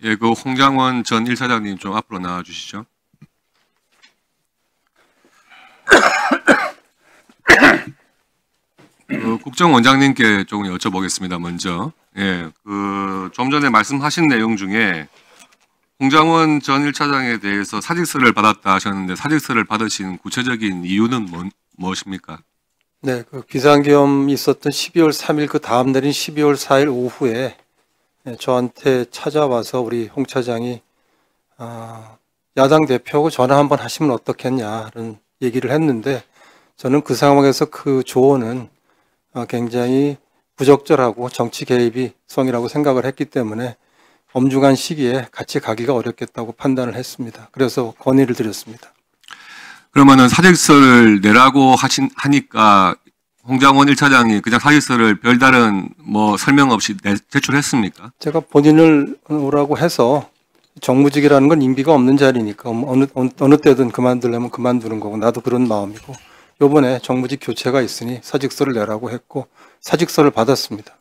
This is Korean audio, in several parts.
예, 그 홍장원 전 1차장님 좀 앞으로 나와 주시죠. 국정원장님께 조금 여쭤보겠습니다. 먼저, 예, 좀 전에 말씀하신 내용 중에 홍장원 전 1차장에 대해서 사직서를 받았다 하셨는데 사직서를 받으신 구체적인 이유는 무엇입니까? 네, 그 비상계엄이 있었던 12월 3일 그 다음 날인 12월 4일 오후에 저한테 찾아와서 우리 홍 차장이 야당 대표하고 전화 한번 하시면 어떻겠냐는 얘기를 했는데 저는 그 상황에서 그 조언은 굉장히 부적절하고 정치 개입이 성이라고 생각을 했기 때문에 엄중한 시기에 같이 가기가 어렵겠다고 판단을 했습니다. 그래서 건의를 드렸습니다. 그러면은 사직서를 내라고 하니까 홍장원 1차장이 그냥 사직서를 별다른 설명 없이 제출했습니까? 제가 본인을 오라고 해서 정무직이라는 건 임기가 없는 자리니까 어느 때든 그만두려면 그만두는 거고 나도 그런 마음이고 요번에 정무직 교체가 있으니 사직서를 내라고 했고 사직서를 받았습니다.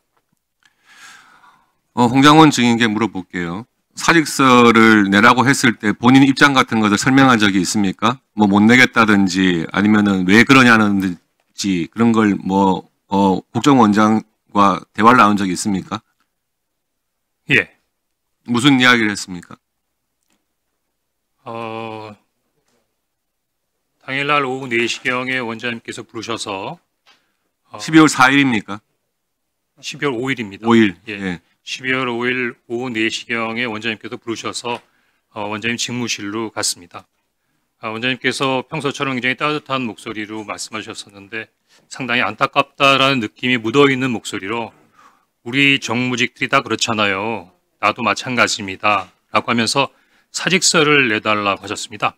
홍장원 증인께 물어볼게요. 사직서를 내라고 했을 때 본인 입장 같은 것을 설명한 적이 있습니까? 못 내겠다든지 아니면은 왜 그러냐는지 그런 걸 국정원장과 대화를 나눈 적이 있습니까? 예. 무슨 이야기를 했습니까? 당일날 오후 4시경에 원장님께서 부르셔서 12월 4일입니까? 12월 5일입니다. 5일. 예. 예. 12월 5일 오후 4시경에 원장님께서 부르셔서 원장님 직무실로 갔습니다. 원장님께서 평소처럼 굉장히 따뜻한 목소리로 말씀하셨었는데 상당히 안타깝다라는 느낌이 묻어있는 목소리로 우리 정무직들이 다 그렇잖아요. 나도 마찬가지입니다. 라고 하면서 사직서를 내달라고 하셨습니다.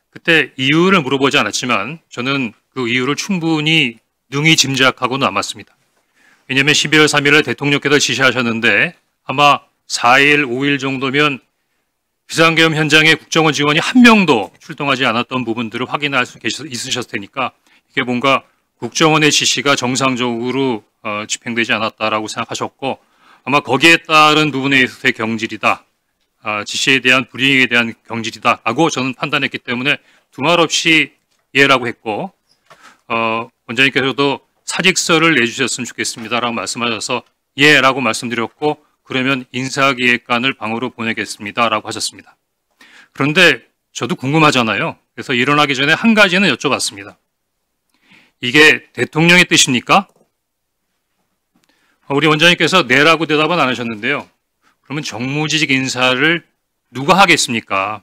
그때 이유를 물어보지 않았지만 저는 그 이유를 충분히 능히 짐작하고 남았습니다. 왜냐하면 12월 3일에 대통령께서 지시하셨는데 아마 4일, 5일 정도면 비상계엄 현장에 국정원 직원이 한 명도 출동하지 않았던 부분들을 확인할 수 있으셨을 테니까 이게 뭔가 국정원의 지시가 정상적으로 집행되지 않았다라고 생각하셨고 아마 거기에 따른 부분에 있어서의 경질이다. 지시에 대한 불이익에 대한 경질이다라고 저는 판단했기 때문에 두말 없이 예라고 했고 원장님께서도 사직서를 내주셨으면 좋겠습니다라고 말씀하셔서 예라고 말씀드렸고 그러면 인사기획관을 방으로 보내겠습니다라고 하셨습니다. 그런데 저도 궁금하잖아요. 그래서 일어나기 전에 한 가지는 여쭤봤습니다. 이게 대통령의 뜻입니까? 우리 원장님께서 네라고 대답은 안 하셨는데요. 그러면 정무직 인사를 누가 하겠습니까?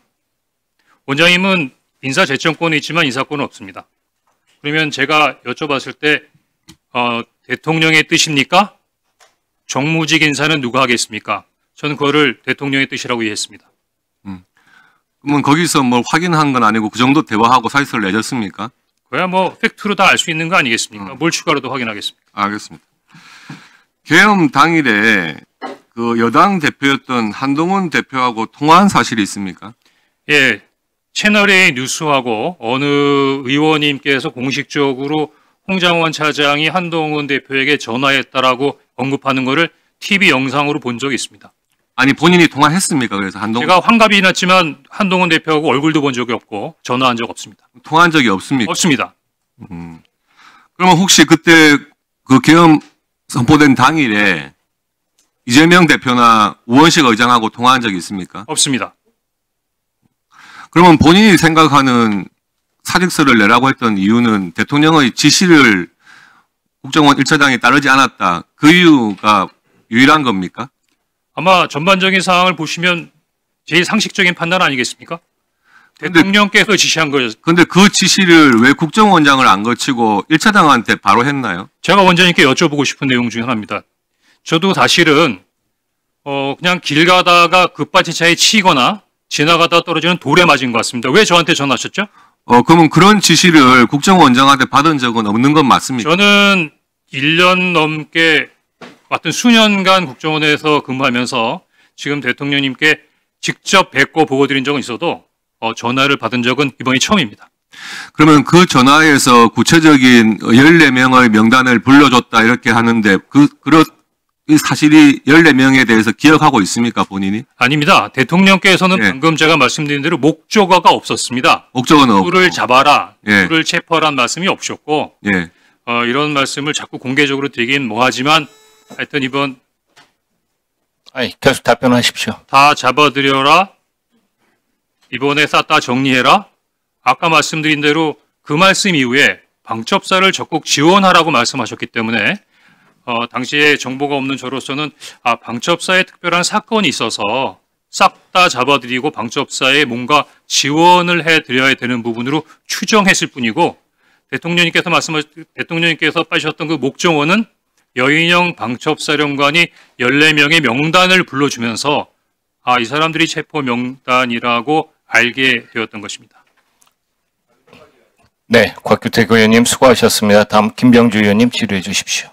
원장님은 인사 제청권이 있지만 인사권은 없습니다. 그러면 제가 여쭤봤을 때 대통령의 뜻입니까? 정무직 인사는 누가 하겠습니까? 저는 그거를 대통령의 뜻이라고 이해했습니다. 그러면 거기서 확인한 건 아니고 그 정도 대화하고 사직서를 내셨습니까? 그야 팩트로 다 알 수 있는 거 아니겠습니까? 뭘 추가로도 확인하겠습니까? 알겠습니다. 계엄 당일에 그 여당 대표였던 한동훈 대표하고 통화한 사실이 있습니까? 예, 채널A 뉴스하고 어느 의원님께서 공식적으로 홍장원 차장이 한동훈 대표에게 전화했다라고 언급하는 것을 TV 영상으로 본 적이 있습니다. 아니 본인이 통화했습니까? 그래서 한동훈 제가 환갑이 났지만 한동훈 대표하고 얼굴도 본 적이 없고 전화한 적 없습니다. 통화한 적이 없습니까? 없습니다. 그러면 혹시 그때 그 계엄 선포된 당일에 이재명 대표나 우원식 의장하고 통화한 적이 있습니까? 없습니다. 그러면 본인이 생각하는 사직서를 내라고 했던 이유는 대통령의 지시를 국정원 1차장이 따르지 않았다. 그 이유가 유일한 겁니까? 아마 전반적인 상황을 보시면 제일 상식적인 판단 아니겠습니까? 대통령께서 지시한 거예요. 그런데 그 지시를 왜 국정원장을 안 거치고 1차장한테 바로 했나요? 제가 원장님께 여쭤보고 싶은 내용 중에 하나입니다. 저도 사실은 그냥 길 가다가 급발진 차에 치이거나 지나가다 떨어지는 돌에 맞은 것 같습니다. 왜 저한테 전화하셨죠? 그러면 그런 지시를 국정원장한테 받은 적은 없는 건 맞습니까? 저는 1년 넘게 같은 수년간 국정원에서 근무하면서 지금 대통령님께 직접 뵙고 보고 드린 적은 있어도 전화를 받은 적은 이번이 처음입니다. 그러면 그 전화에서 구체적인 14명의 명단을 불러줬다 이렇게 하는데 이 사실이 14명에 대해서 기억하고 있습니까, 본인이? 아닙니다. 대통령께서는 예. 방금 제가 말씀드린 대로 목적어가 없었습니다. 목적은 없고. 누구를 잡아라, 예. 누구를 체포하라는 말씀이 없었고 예. 이런 말씀을 자꾸 공개적으로 드리긴 뭐하지만 하여튼 이번 아니, 계속 답변하십시오. 다 잡아들여라, 이번에 쌌다 정리해라. 아까 말씀드린 대로 그 말씀 이후에 방첩사를 적극 지원하라고 말씀하셨기 때문에 당시에 정보가 없는 저로서는 방첩사에 특별한 사건이 있어서 싹 다 잡아들이고 방첩사에 뭔가 지원을 해드려야 되는 부분으로 추정했을 뿐이고 대통령님께서 빠지셨던 그 목정원은 여인영 방첩사령관이 14명의 명단을 불러주면서 이 사람들이 체포 명단이라고 알게 되었던 것입니다. 네, 곽규택 의원님 수고하셨습니다. 다음 김병주 의원님 질의해 주십시오.